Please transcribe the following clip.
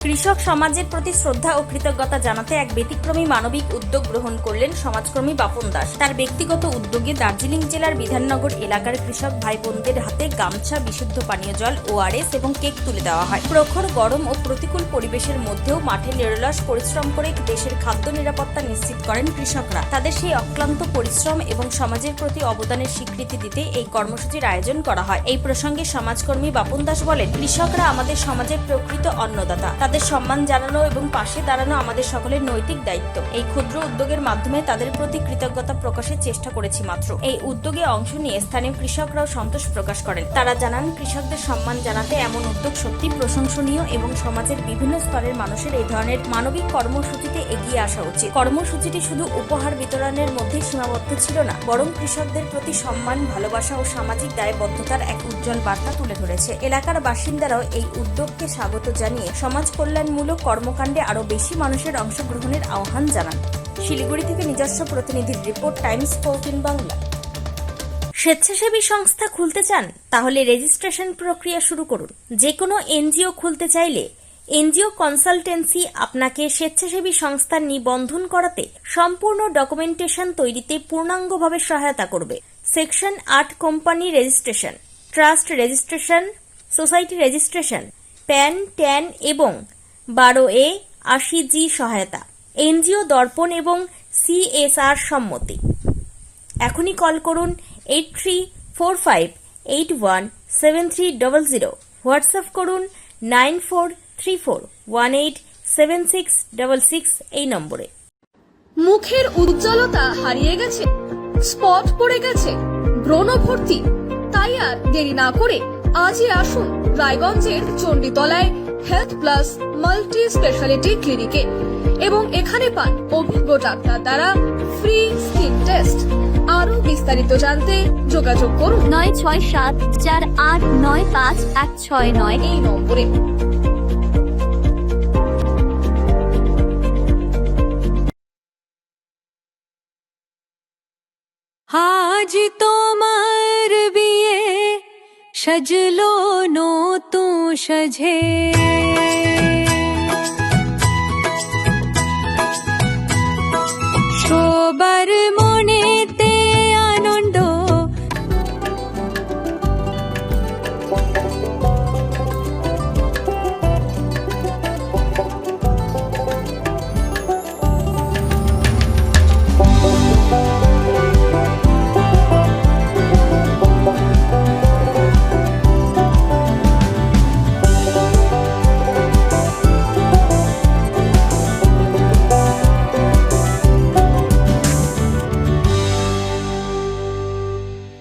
কৃষক সমাজের প্রতি শ্রদ্ধা ও কৃতজ্ঞতা জানাতে এক ব্যতিক্রমী মানবিক উদ্যোগ গ্রহণ করলেন সমাজকর্মী বাপন দাস। তার ব্যক্তিগত উদ্যোগে দার্জিলিং জেলার বিধাননগর এলাকার কৃষক ভাই বোনদের হাতে গামছা, বিশুদ্ধ পানীয় জল, ORS এবং কেক তুলে দেওয়া হয়। প্রখর গরম ও প্রতিকূল পরিবেশের মধ্যেও মাঠে নিরলস পরিশ্রম করে দেশের খাদ্য নিরাপত্তা নিশ্চিত করেন কৃষকরা। তাদের সেই অক্লান্ত পরিশ্রম এবং সমাজের প্রতি অবদানের স্বীকৃতি দিতে এই কর্মসূচির আয়োজন করা হয়। এই প্রসঙ্গে সমাজকর্মী বাপন দাস বলেন, কৃষকরা আমাদের সমাজের প্রকৃত অন্নদাতা। তাদের সম্মান জানানো এবং পাশে দাঁড়ানো আমাদের সকলের নৈতিক দায়িত্ব। এই ক্ষুদ্র উদ্যোগের মাধ্যমে তাদের প্রতি কৃতজ্ঞতা প্রকাশের চেষ্টা করেছি মাত্র। এই উদ্যোগে অংশ নিয়ে স্থানীয় কৃষকরাও সন্তোষ প্রকাশ করেন। তারা জানান, কৃষকদের সম্মান জানাতে এমন উদ্যোগ সত্যি প্রশংসনীয় এবং সমাজের বিভিন্ন স্তরের মানুষের এই ধরনের মানবিক কর্মসূচিতে এগিয়ে আসা উচিত। কর্মসূচিটি শুধু উপহার বিতরণের মধ্যে সীমাবদ্ধ ছিল না, বরং কৃষকদের প্রতি সম্মান, ভালোবাসা ও সামাজিক দায়বদ্ধতার এক উজ্জ্বল বার্তা তুলে ধরেছে। এলাকার বাসিন্দারাও এই উদ্যোগকে স্বাগত জানিয়ে সমাজ কল্যাণমূলক কর্মকাণ্ডে আরও বেশি মানুষের অংশগ্রহণের আহ্বান জানান। শিলিগুড়ি থেকে নিজস্ব প্রতিনিধির রিপোর্ট, টাইমস 14 বাংলা। স্বেচ্ছাসেবী সংস্থা খুলতে চান? তাহলে রেজিস্ট্রেশন প্রক্রিয়া শুরু করুন। যে কোনো এনজিও খুলতে চাইলে এনজিও কনসালটেন্সি আপনাকে স্বেচ্ছাসেবী সংস্থার নিবন্ধন করাতে সম্পূর্ণ ডকুমেন্টেশন তৈরিতে পূর্ণাঙ্গভাবে সহায়তা করবে। Section 8 company registration, trust registration, society registration, pan, tan এবং 12A 80G সহায়তা, এনজিও দর্পণ এবং CSR সম্মতি। এখনই কল করুন 8345817300, হোয়াটসঅ্যাপ করুন 9434187666 এই নম্বরে। মুখের উজ্জ্বলতা হারিয়ে গেছে, স্পট পড়ে গেছে, ব্রণ ভর্তি, তাই আর দেরি না করে আজই আসুন রায়গঞ্জের চণ্ডীতলায় হেলথ প্লাস মাল্টি স্পেশালিটি ক্লিনিকে এবং এখানে পান অভিজ্ঞ ডাক্তার দ্বারা ফ্রি স্কিন টেস্ট। আরো বিস্তারিত জানতে যোগাযোগ করুন 9674895169 এই নম্বরে। আজ তোমার বিয়ে সাজলো নতুন সাজে।